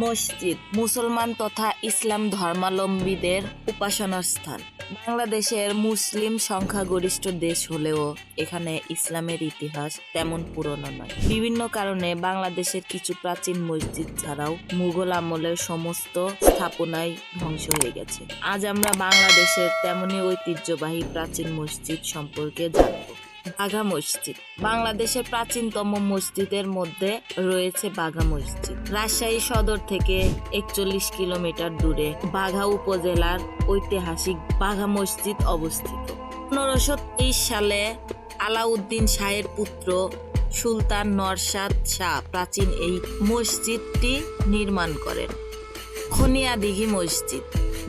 মসজিদ মুসলমান তথা ইসলাম ধর্মাবলম্বীদের উপাসনার স্থান। বাংলাদেশের মুসলিম সংখ্যাগরিষ্ঠ দেশ হলেও এখানে ইসলামের ইতিহাস তেমন পুরনো নয়। বিভিন্ন কারণে বাংলাদেশের কিছু প্রাচীন মসজিদ ছাড়াও মুঘল আমলের সমস্ত স্থাপনাই ধ্বংস হয়ে গেছে। আজ আমরা বাংলাদেশের তেমনি ঐতিহ্যবাহী প্রাচীন মসজিদ সম্পর্কে জানব। বাঘা মসজিদ বাংলাদেশের প্রাচীনতম মসজিদের মধ্যে রয়েছে বাঘা মসজিদ। রাজশাহী সদর থেকে 41 কিলোমিটার দূরে বাঘা উপজেলার ঐতিহাসিক বাঘা মসজিদ অবস্থিত। 1523 সালে আলাউদ্দিন শাহের পুত্র সুলতান নরসাদ শাহ প্রাচীন এই মসজিদটি নির্মাণ করেন। খনিয়াদিঘি মসজিদ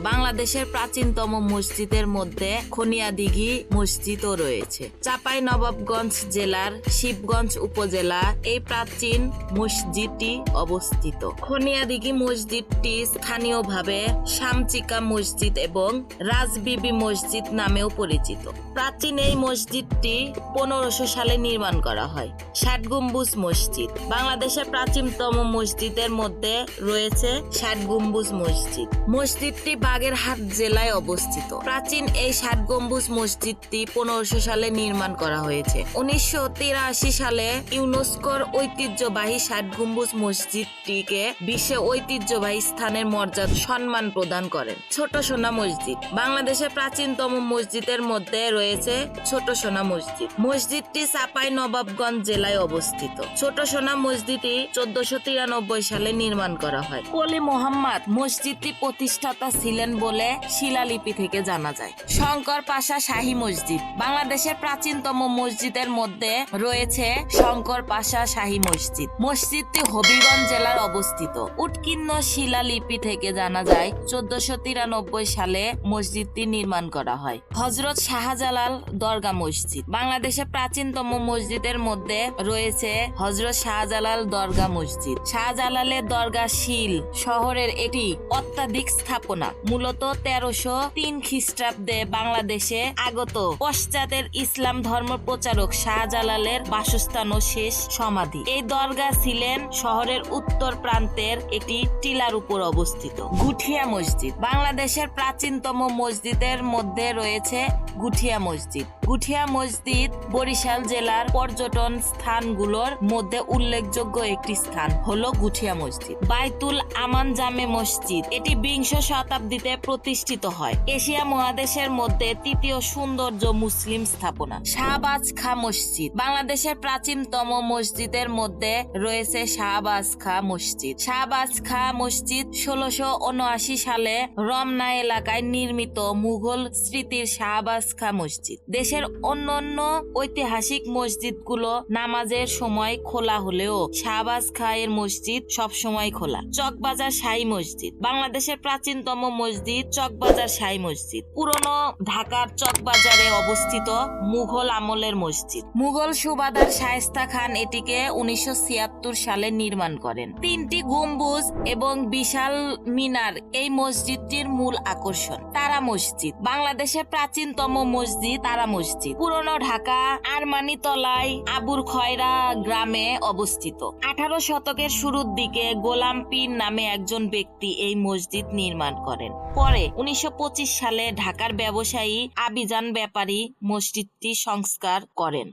বাংলাদেশের প্রাচীনতম মসজিদের মধ্যে খনিয়াদিঘি মসজিদও রয়েছে। চাঁপাইনবাবগঞ্জ জেলার শিবগঞ্জ উপজেলা এই প্রাচীন মসজিদটি অবস্থিত। খনিয়াদিঘি মসজিদটি স্থানীয়ভাবে শামচিকা মসজিদ এবং রাজবিবি মসজিদ নামেও পরিচিত। প্রাচীন এই মসজিদটি 1500 সালে নির্মাণ করা হয়। 60 গম্বুজ মসজিদ বাংলাদেশের প্রাচীনতম মসজিদের মধ্যে রয়েছে 60 গম্বুজ মসজিদ। মসজিদটি বাগেরহাট জেলায় অবস্থিত। প্রাচীন এই 60 গম্বুজ মসজিদটি 1500 সালে নির্মাণ করা হয়েছে। 1983 সালে ইউনেস্কোর ঐতিহ্যবাহী 60 গম্বুজ মসজিদটিকে বিশ্ব ঐতিহ্যবাহী স্থানের মর্যাদা সম্মান প্রদান করেন। ছোট সোনা মসজিদ বাংলাদেশের প্রাচীনতম মসজিদের মধ্যে রয়েছে ছোট সোনা মসজিদ। মসজিদটি চাঁপাইনবাবগঞ্জ জেলায় অবস্থিত। ছোট সোনা মসজিদটি 1493 সালে নির্মাণ করা হয়। কলি মোহাম্মদ মসজিদটি প্রতিষ্ঠাতা ছিলেন বলে শিলালিপি থেকে জানা যায়। শঙ্কর পাশা শাহী মসজিদ বাংলাদেশের প্রাচীনতম মসজিদের মধ্যে রয়েছে শঙ্কর পাশা শাহী মসজিদ। মসজিদটি হবিগঞ্জ জেলার অবস্থিত। উৎকীর্ণ শিলালিপি থেকে জানা যায় 1493 সালে মসজিদটি নির্মাণ করা হয়। হযরত শাহজালাল দরগা মসজিদ বাংলাদেশের প্রাচীনতম মসজিদের মধ্যে রয়েছে হযরত শাহজালাল দরগা মসজিদ। শাহজালালের দরগা শিল শহরের একটি অত্যাধিক স্থাপনা। মূলত 1303 খ্রিস্টাব্দে বাংলাদেশে আগত পশ্চাতের ইসলাম ধর্ম প্রচারক শাহজালালের বাসস্থান ও শেষ সমাধি। এই দরগা ছিলেন শহরের উত্তর প্রান্তের একটি টিলার উপর অবস্থিত। গুঠিয়া মসজিদ বাংলাদেশের প্রাচীনতম মসজিদের মধ্যে রয়েছে গুঠিয়া মসজিদ। গুঠিয়া মসজিদ বরিশাল জেলার পর্যটন স্থানগুলোর মধ্যে উল্লেখযোগ্য একটি স্থান হলো গুঠিয়া মসজিদ। বাইতুল আমান জামে মসজিদ এটি 20 শতাব্দীতে প্রতিষ্ঠিত হয়। এশিয়া মহাদেশের মধ্যে তৃতীয় সৌন্দর্য মুসলিম স্থাপনা। শাহবাজ খাঁ মসজিদ বাংলাদেশের প্রাচীনতম মসজিদের মধ্যে রয়েছে শাহবাজ খাঁ মসজিদ। শাহবাজ খাঁ মসজিদ 1679 সালে রমনা এলাকায় নির্মিত মুঘল স্মৃতির শাহবাজ খাঁ মসজিদ। দেশের অন্যান্য ঐতিহাসিক মসজিদগুলো নামাজের সময় খোলা হলেও শাহবাজ খাঁ এর মসজিদ সব সময় খোলা। চকবাজার শাহী মসজিদ বাংলাদেশের প্রাচীনতম মসজিদ চকবাজার শাহী মসজিদ। পুরনো ঢাকার চকবাজারে অবস্থিত মুঘল আমলের মসজিদ। মুঘল সুবাদার শায়েস্তা খান এটিকে 1976 সালে নির্মাণ করেন। 3টি গম্বুজ এবং বিশাল মিনার এই মসজিদটির মূল আকর্ষণ। তারা মসজিদ বাংলাদেশের প্রাচীনতম মসজিদ তারা মসজিদ পুরনো ঢাকা আরমানিতলায় আবুর খয়রা গ্রামে অবস্থিত। 18 শতকের শুরুর দিকে গোলাম পীর নামে একজন ব্যক্তি এই মসজিদ নির্মাণ করেন। পরে 1925 সালে ঢাকার ব্যবসায়ী আবিজান ব্যাপারী মসজিদটি সংস্কার করেন।